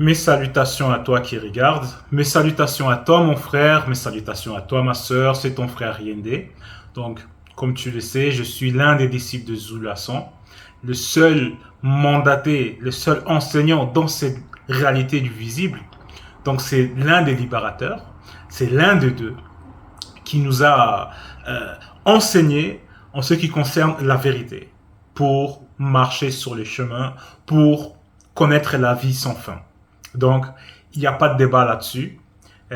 Mes salutations à toi qui regardes, mes salutations à toi mon frère, mes salutations à toi ma sœur, c'est ton frère Yende. Donc, comme tu le sais, je suis l'un des disciples de Zulasan, le seul mandaté, le seul enseignant dans cette réalité du visible. Donc, c'est l'un des libérateurs, c'est l'un de deux qui nous a enseigné en ce qui concerne la vérité pour marcher sur le chemin, pour connaître la vie sans fin. Donc, il n'y a pas de débat là-dessus.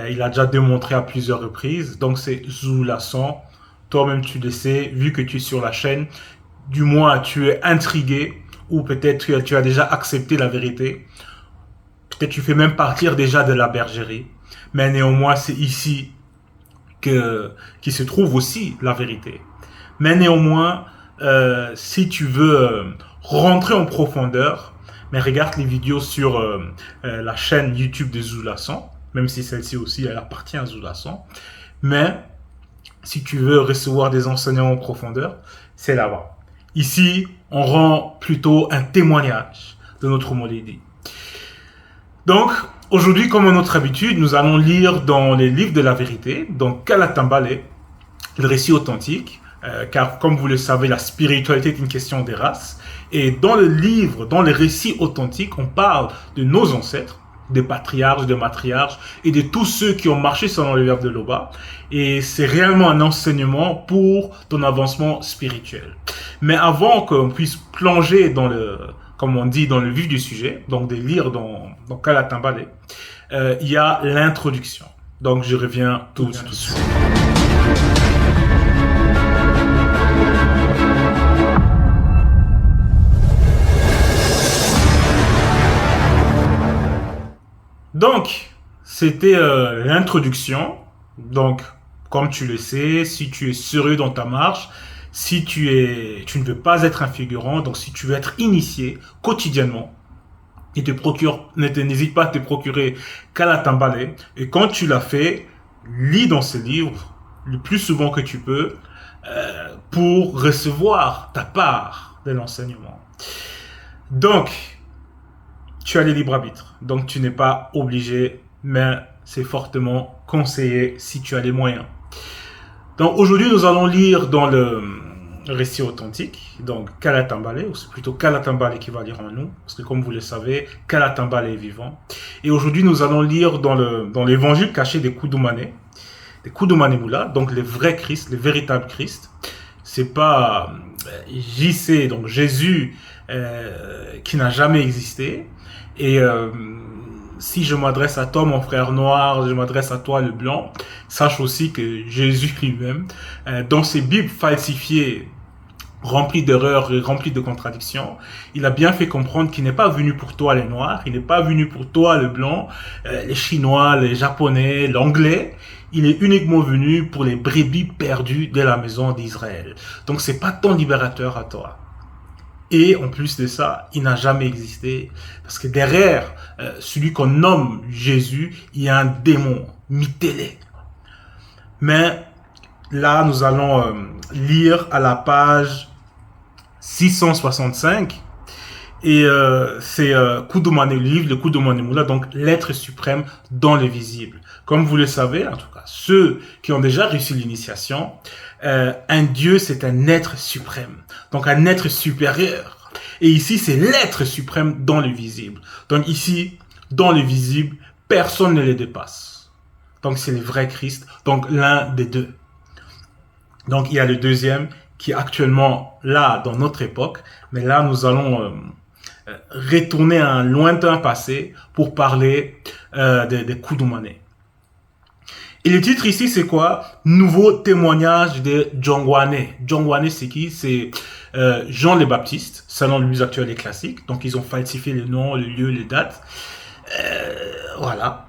Il a déjà démontré à plusieurs reprises. Donc, c'est Zulasan. Toi-même, tu le sais, vu que tu es sur la chaîne, du moins, tu es intrigué ou peut-être que tu as déjà accepté la vérité. Peut-être tu fais même partir déjà de la bergerie. Mais néanmoins, c'est ici qui se trouve aussi la vérité. Mais néanmoins, si tu veux rentrer en profondeur, mais regarde les vidéos sur la chaîne YouTube de Zulasan, même si celle-ci aussi elle appartient à Zulasan. Mais si tu veux recevoir des enseignements en profondeur, c'est là-bas. Ici, on rend plutôt un témoignage de notre Molidi. Donc, aujourd'hui, comme à notre habitude, nous allons lire dans les livres de la vérité, donc Kalatambale, le récit authentique, car comme vous le savez, la spiritualité est une question des races. Et dans le livre, dans les récits authentiques, on parle de nos ancêtres, des patriarches, des matriarches et de tous ceux qui ont marché selon le verbe de Loba. Et c'est réellement un enseignement pour ton avancement spirituel. Mais avant qu'on puisse plonger dans le, comme on dit, dans le vif du sujet, donc de lire dans Kalatambale, il y a l'introduction. Donc je reviens tout de suite. Donc, c'était l'introduction. Donc, comme tu le sais, si tu es sérieux dans ta marche, si tu ne veux pas être un figurant, donc si tu veux être initié quotidiennement, n'hésite pas à te procurer Kalatambale. Et quand tu l'as fait, lis dans ce livre le plus souvent que tu peux pour recevoir ta part de l'enseignement. Donc, tu as le libre arbitre, donc tu n'es pas obligé, mais c'est fortement conseillé si tu as les moyens. Donc aujourd'hui, nous allons lire dans le récit authentique, donc Kalatambale, ou c'est plutôt Kalatambale qui va lire en nous, parce que comme vous le savez, Kalatambale est vivant. Et aujourd'hui, nous allons lire dans l'évangile caché des Kudumane Moula, donc le vrai Christ, le véritable Christ. C'est pas JC, donc Jésus, qui n'a jamais existé. Et si je m'adresse à toi, mon frère noir, je m'adresse à toi, le blanc, sache aussi que Jésus lui-même, dans ses Bibles falsifiées, remplies d'erreurs et remplies de contradictions, il a bien fait comprendre qu'il n'est pas venu pour toi, les noirs, il n'est pas venu pour toi, le blanc, les chinois, les japonais, l'anglais. Il est uniquement venu pour les brebis perdues de la maison d'Israël. Donc c'est pas ton libérateur à toi. Et en plus de ça, il n'a jamais existé. Parce que derrière celui qu'on nomme Jésus, il y a un démon, Mitélé. Mais là, nous allons lire à la page 665. Et c'est Kudumane livre, le Kudumane Moula, donc l'être suprême dans le visible. Comme vous le savez, en tout cas, ceux qui ont déjà réussi l'initiation, un Dieu, c'est un être suprême. Donc un être supérieur. Et ici, c'est l'être suprême dans le visible. Donc ici, dans le visible, personne ne le dépasse. Donc c'est le vrai Christ, donc l'un des deux. Donc il y a le deuxième qui est actuellement là, dans notre époque. Mais là, nous allons retourner à un lointain passé pour parler des Kudumane. Et le titre ici, c'est quoi? Nouveau témoignage de Jongwane. Jongwane, c'est qui? C'est Jean le Baptiste, selon le musée actuel et classique. Donc, ils ont falsifié le nom, le lieu, les dates. Voilà.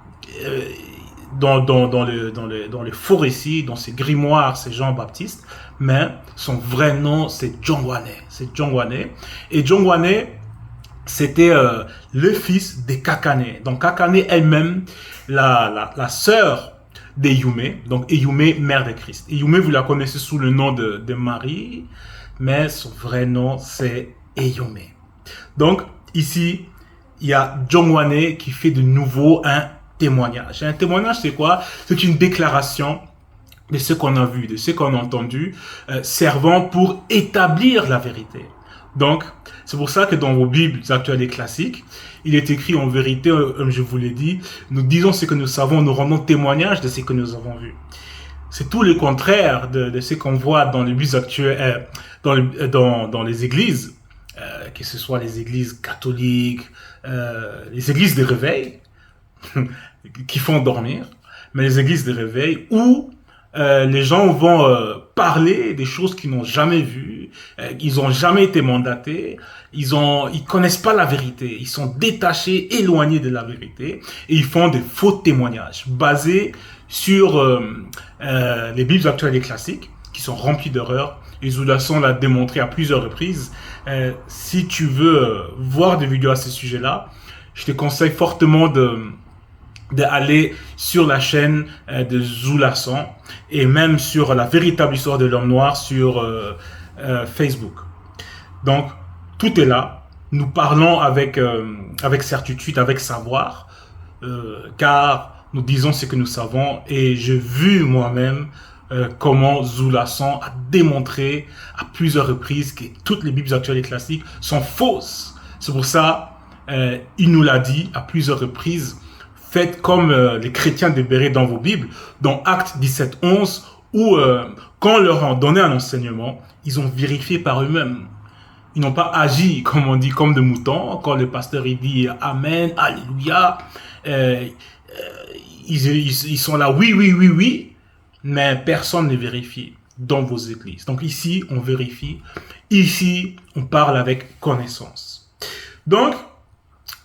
Dans les faux récits, dans ces grimoires, c'est Jean Baptiste. Mais son vrai nom, c'est Jongwane. C'est Jongwane. Et Jongwane, c'était le fils de Kakane. Donc, Kakane elle-même, la sœur d'Eyume, donc Eyume, mère de Christ. Eyume, vous la connaissez sous le nom de Marie, mais son vrai nom, c'est Eyume. Donc, ici, il y a John Wanné qui fait de nouveau un témoignage. Un témoignage, c'est quoi? C'est une déclaration de ce qu'on a vu, de ce qu'on a entendu, servant pour établir la vérité. Donc, c'est pour ça que dans vos Bibles actuelles et classiques, il est écrit en vérité, comme je vous l'ai dit, nous disons ce que nous savons, nous rendons témoignage de ce que nous avons vu. C'est tout le contraire de ce qu'on voit dans les Bibles actuelles, dans les églises, que ce soit les églises catholiques, les églises de réveil, qui font dormir, mais les églises de réveil où les gens vont parler des choses qu'ils n'ont jamais vues, ils n'ont jamais été mandatés, ils connaissent pas la vérité, ils sont détachés, éloignés de la vérité, et ils font des faux témoignages basés sur les Bibles actuelles et classiques, qui sont remplies d'erreurs. Et Zulason l'a démontré à plusieurs reprises. Si tu veux voir des vidéos à ce sujet-là, je te conseille fortement d'aller sur la chaîne de Zulason et même sur la véritable histoire de l'homme noir sur Facebook. Donc, tout est là. Nous parlons avec certitude, avec savoir, car nous disons ce que nous savons et j'ai vu moi-même comment Zulason a démontré à plusieurs reprises que toutes les Bibles actuelles et classiques sont fausses. C'est pour ça, il nous l'a dit à plusieurs reprises. Faites comme les chrétiens de Béret dans vos Bibles, dans Actes 17-11, où quand on leur a donné un enseignement, ils ont vérifié par eux-mêmes. Ils n'ont pas agi, comme on dit, comme des moutons. Quand le pasteur il dit « Amen, Alléluia », ils sont là « Oui, oui, oui, oui », mais personne ne vérifie dans vos églises. Donc ici, on vérifie. Ici, on parle avec connaissance. Donc,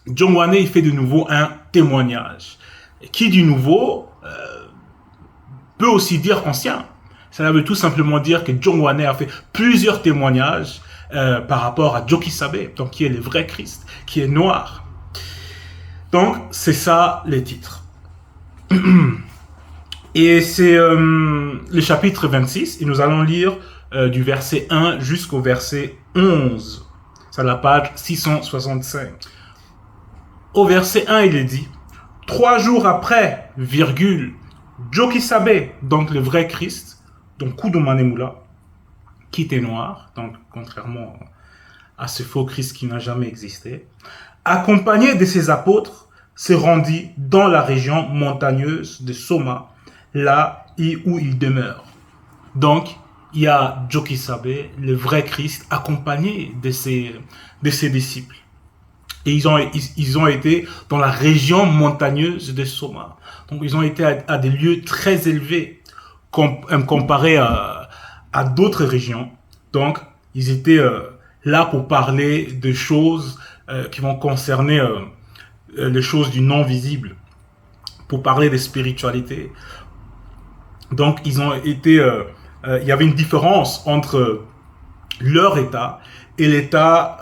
John Wanné, il fait de nouveau un témoignage. Qui dit nouveau peut aussi dire ancien. Ça veut tout simplement dire que John Wanné a fait plusieurs témoignages par rapport à Joki Sabé, donc qui est le vrai Christ, qui est noir. Donc, c'est ça les titres. Et c'est le chapitre 26, et nous allons lire du verset 1 jusqu'au verset 11. C'est la page 665. Au verset 1, il est dit, 3 jours après, virgule, Joki Sabé, donc le vrai Christ, donc Kudu Manemula, qui était noir, donc contrairement à ce faux Christ qui n'a jamais existé, accompagné de ses apôtres, se rendit dans la région montagneuse de Soma, là où il demeure. Donc, il y a Joki Sabé, le vrai Christ, accompagné de ses disciples. Et ils ont été dans la région montagneuse de Soma. Donc, ils ont été à des lieux très élevés comparés à d'autres régions. Donc, ils étaient là pour parler de choses qui vont concerner les choses du non visible, pour parler de spiritualité. Donc, ils ont été... il y avait une différence entre leur état et l'état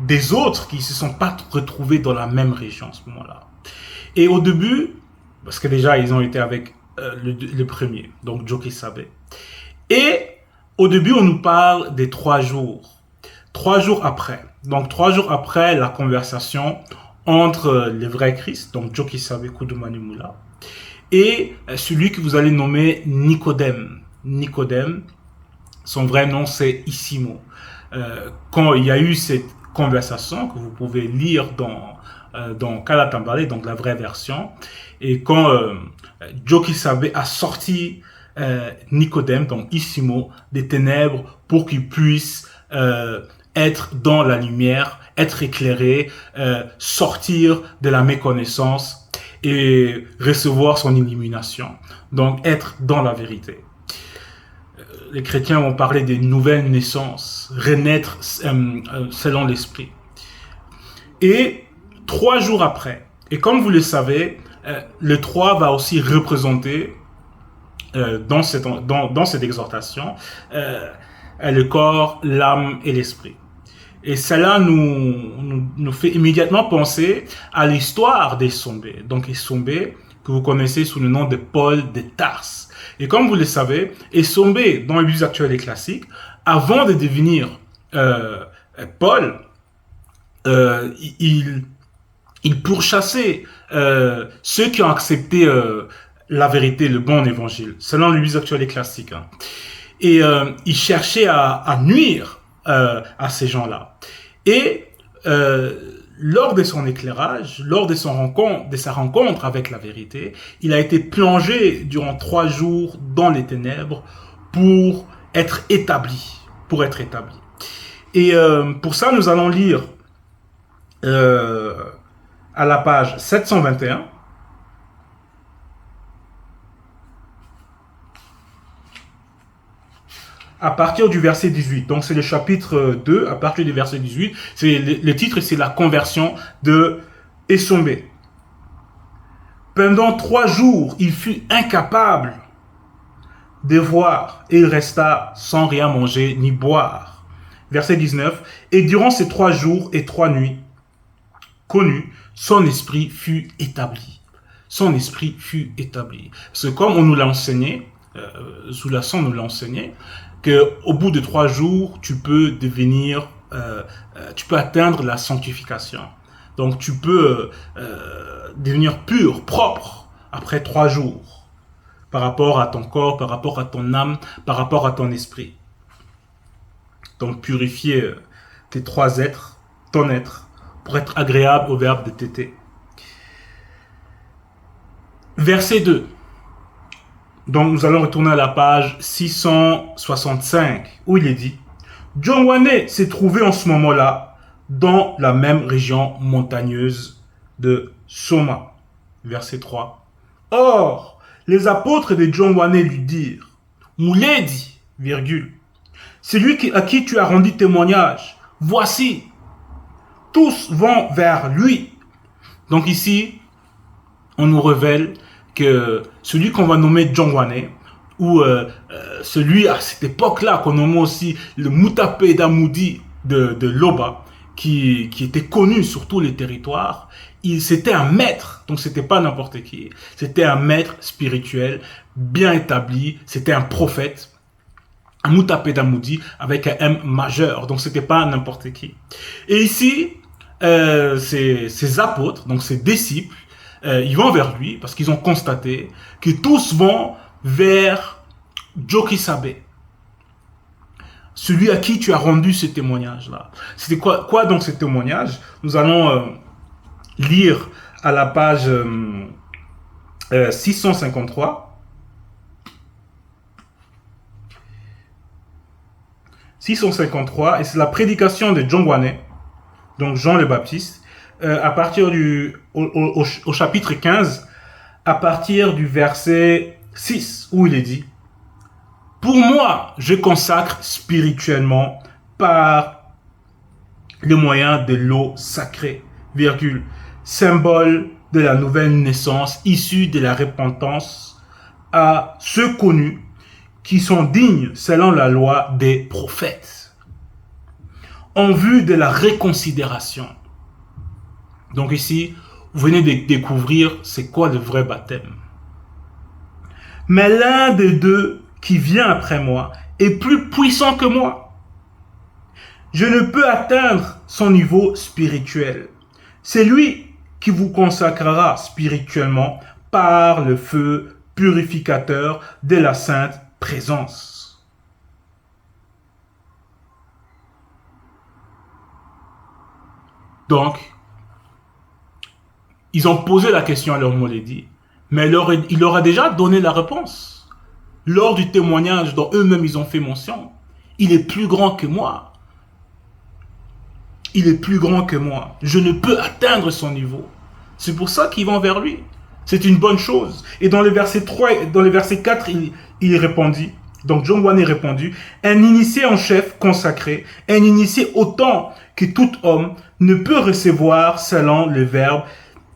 des autres qui ne se sont pas retrouvés dans la même région à ce moment-là. Et au début, parce que déjà, ils ont été avec le premier, donc Joki Sabé. Et au début, on nous parle des 3 jours. 3 jours après. Donc, 3 jours après la conversation entre le vrai Christ, donc Joki Sabé Kudu Manemula, et celui que vous allez nommer Nicodème. Nicodème, son vrai nom c'est Isimo. Quand il y a eu cette conversation que vous pouvez lire dans Kalatambale, donc la vraie version, et quand Joki Sabé a sorti Nicodème, donc Isimo, des ténèbres pour qu'il puisse être dans la lumière, être éclairé, sortir de la méconnaissance et recevoir son illumination. Donc, être dans la vérité. Les chrétiens vont parler des nouvelles naissances, renaître selon l'esprit. Et 3 jours après, et comme vous le savez, le 3 va aussi représenter dans cette exhortation le corps, l'âme et l'esprit. Et cela nous fait immédiatement penser à l'histoire d'Essombé. Donc Essombé, que vous connaissez sous le nom de Paul de Tarse. Et comme vous le savez, Essombé, dans les Bibles actuelles et classiques, avant de devenir Paul, il Il pourchassait ceux qui ont accepté la vérité, le bon évangile, selon l'Église actuelle et classique. Hein. Et il cherchait à nuire à ces gens-là. Et lors de son éclairage, lors de sa rencontre avec la vérité, il a été plongé durant 3 jours dans les ténèbres pour être établi. Et pour ça, nous allons lire à la page 721. À partir du verset 18. Donc c'est le chapitre 2, à partir du verset 18. Le titre, c'est la conversion de Essombe. Pendant 3 jours, il fut incapable de voir et il resta sans rien manger ni boire. Verset 19. Et durant ces 3 jours et 3 nuits connus, son esprit fut établi. Son esprit fut établi. Parce que comme on nous l'a enseigné, Zoulasan nous l'a enseigné, qu'au bout de 3 jours, tu peux atteindre la sanctification. Donc tu peux devenir pur, propre, après 3 jours, par rapport à ton corps, par rapport à ton âme, par rapport à ton esprit. Donc purifier tes 3 êtres, ton être, pour être agréable au verbe de tété. Verset 2. Donc nous allons retourner à la page 665, où il est dit « Jongwane s'est trouvé en ce moment-là dans la même région montagneuse de Soma. » Verset 3. « Or, les apôtres de Jongwane lui dirent « Mouledi, virgule, celui à qui tu as rendu témoignage, voici, tous vont vers lui. » Donc ici, on nous révèle que celui qu'on va nommer Jongwane, ou celui à cette époque-là qu'on nommait aussi le Mutapé d'Amoudi de Loba, qui était connu sur tous les territoires, c'était un maître, donc c'était pas n'importe qui, c'était un maître spirituel bien établi, c'était un prophète, un Mutapé d'Amoudi avec un M majeur, donc c'était pas n'importe qui. Et ici, ces apôtres, donc ces disciples, ils vont vers lui parce qu'ils ont constaté que tous vont vers Jokisabe, celui à qui tu as rendu ce témoignage-là. C'était quoi donc ce témoignage? Nous allons lire à la page 653. 653, et c'est la prédication de Jongwane, donc Jean le Baptiste, à partir au chapitre 15, à partir du verset 6, où il est dit « Pour moi, je consacre spirituellement par le moyen de l'eau sacrée, virgule, symbole de la nouvelle naissance issue de la repentance à ceux connus qui sont dignes selon la loi des prophètes, en vue de la réconsidération. » Donc ici, vous venez de découvrir c'est quoi le vrai baptême. Mais l'un des deux qui vient après moi est plus puissant que moi. Je ne peux atteindre son niveau spirituel. C'est lui qui vous consacrera spirituellement par le feu purificateur de la sainte présence. Donc, ils ont posé la question à leur Mouledi, mais il leur a déjà donné la réponse. Lors du témoignage dont eux-mêmes ils ont fait mention, il est plus grand que moi. Il est plus grand que moi. Je ne peux atteindre son niveau. C'est pour ça qu'ils vont vers lui. C'est une bonne chose. Et dans le verset 3, dans le verset 4, il répondit, donc Jongwane répondit, un initié en chef consacré, un initié autant que tout homme ne peut recevoir selon le verbe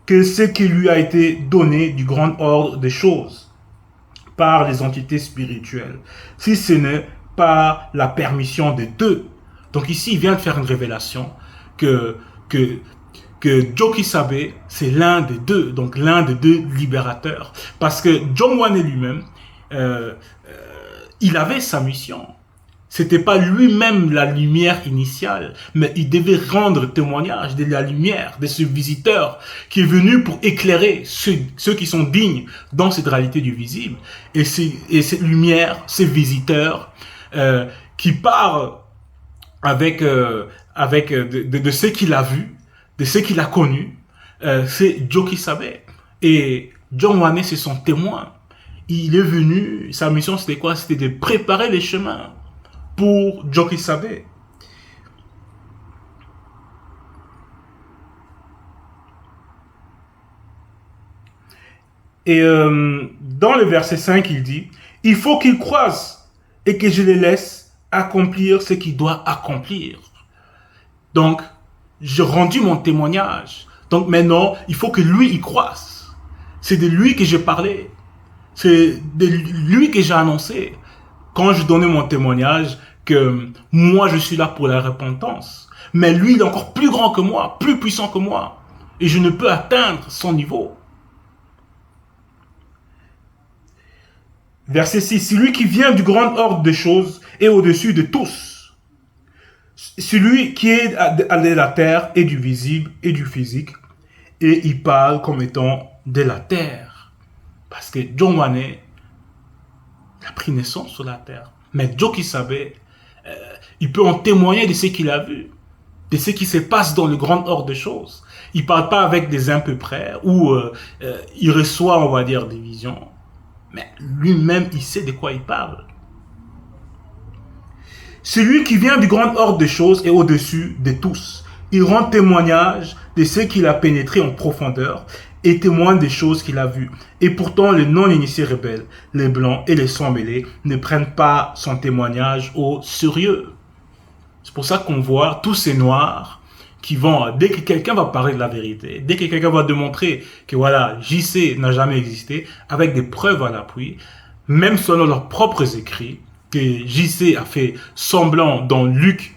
que ce qui lui a été donné du grand ordre des choses par les entités spirituelles, si ce n'est pas la permission des deux. Donc ici, il vient de faire une révélation que Jokisabe, c'est l'un des deux, donc l'un des deux libérateurs. Parce que Jongwane lui-même, il avait sa mission. C'était pas lui-même la lumière initiale, mais il devait rendre témoignage de la lumière, de ce visiteur qui est venu pour éclairer ceux qui sont dignes dans cette réalité du visible. Et cette lumière, ce visiteur qui part avec de ce qu'il a vu, de ce qu'il a connu, c'est Joe qui savait. Et John Wanné, c'est son témoin. Il est venu, sa mission c'était quoi? C'était de préparer les chemins pour Joe qui savait. Et dans le verset 5, il dit, il faut qu'il croise et que je les laisse accomplir ce qu'il doit accomplir. Donc, j'ai rendu mon témoignage. Donc maintenant, il faut que lui, il croise. C'est de lui que j'ai parlé. C'est de lui que j'ai annoncé. Quand je donnais mon témoignage, que moi, je suis là pour la repentance. Mais lui, il est encore plus grand que moi, plus puissant que moi. Et je ne peux atteindre son niveau. Verset 6. Celui qui vient du grand ordre des choses est au-dessus de tous. Celui qui est de la terre et du visible et du physique. Et il parle comme étant de la terre. Parce que John Wanné a pris naissance sur la terre. Mais Joe qui savait, il peut en témoigner de ce qu'il a vu, de ce qui se passe dans le grand ordre des choses. Il ne parle pas avec des à peu près, où il reçoit, on va dire, des visions. Mais lui-même, il sait de quoi il parle. Celui qui vient du grand ordre des choses est au-dessus de tous. Il rend témoignage de ce qu'il a pénétré en profondeur et témoigne des choses qu'il a vues. Et pourtant, les non-initiés rebelles, les blancs et les sang-mêlés ne prennent pas son témoignage au sérieux. C'est pour ça qu'on voit tous ces noirs qui vont, dès que quelqu'un va parler de la vérité, dès que quelqu'un va démontrer que voilà, JC n'a jamais existé, avec des preuves à l'appui, même selon leurs propres écrits, que JC a fait semblant dans Luc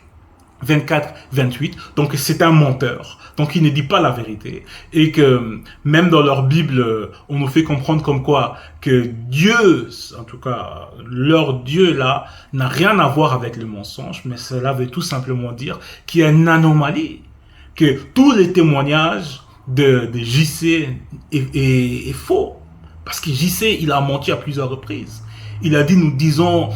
24, 28, donc c'est un menteur. Donc il ne dit pas la vérité. Et que même dans leur Bible, on nous fait comprendre comme quoi que Dieu, en tout cas leur Dieu là, n'a rien à voir avec le mensonge, mais cela veut tout simplement dire qu'il y a une anomalie. Que tous les témoignages de JC est faux. Parce que JC, il a menti à plusieurs reprises. Il a dit, nous disons...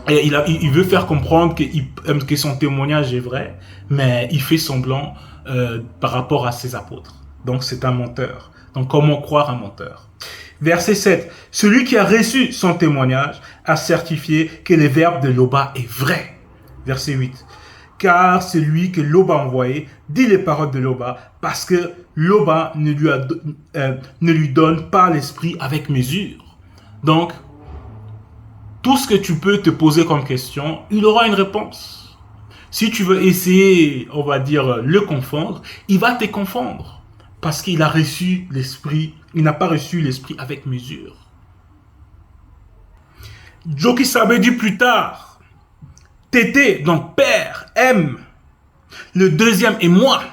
Il veut faire comprendre que son témoignage est vrai, mais il fait semblant par rapport à ses apôtres. Donc c'est un menteur. Donc comment croire un menteur? Verset 7. Celui qui a reçu son témoignage a certifié que le verbe de Loba est vrai. Verset 8. Car celui que Loba a envoyé dit les paroles de Loba parce que Loba ne lui donne pas l'esprit avec mesure. Donc, tout ce que tu peux te poser comme question, il aura une réponse. Si tu veux essayer, on va dire, le confondre, il va te confondre. Parce qu'il a reçu l'esprit, il n'a pas reçu l'esprit avec mesure. Joe qui savait dit plus tard, Tété, donc Père, M, le deuxième est moi.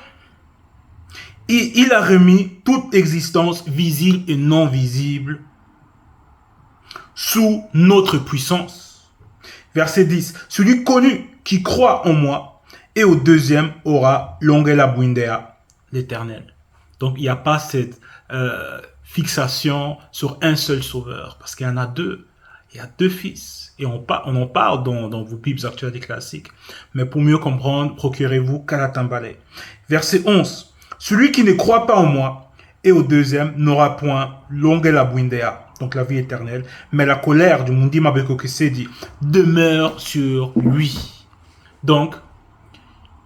Et il a remis toute existence visible et non visible sous notre puissance. Verset 10. Celui connu qui croit en moi et au deuxième aura l'ongela buindea, l'éternel. Donc il n'y a pas cette fixation sur un seul sauveur, parce qu'il y en a deux. Il y a deux fils. Et on en parle dans vos Bibles actuelles et classiques. Mais pour mieux comprendre, procurez-vous Kalatambale. Verset 11. Celui qui ne croit pas en moi et au deuxième n'aura point l'ongela buindea, donc la vie éternelle, mais la colère du Mundi Mabekokesedi demeure sur lui. Donc,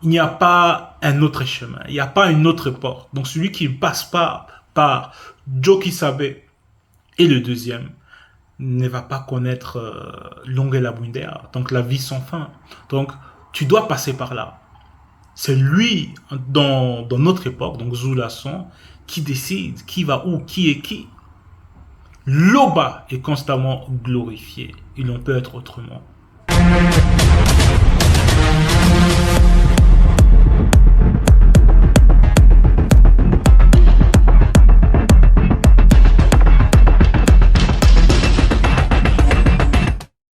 il n'y a pas un autre chemin, il n'y a pas une autre porte. Donc, celui qui ne passe pas par Joe Kisabe et le deuxième ne va pas connaître l'ongela buindea, donc la vie sans fin. Donc, tu dois passer par là. C'est lui, dans notre époque, donc Zulason, qui décide qui va où, qui est qui. Loba est constamment glorifié. Il en peut être autrement.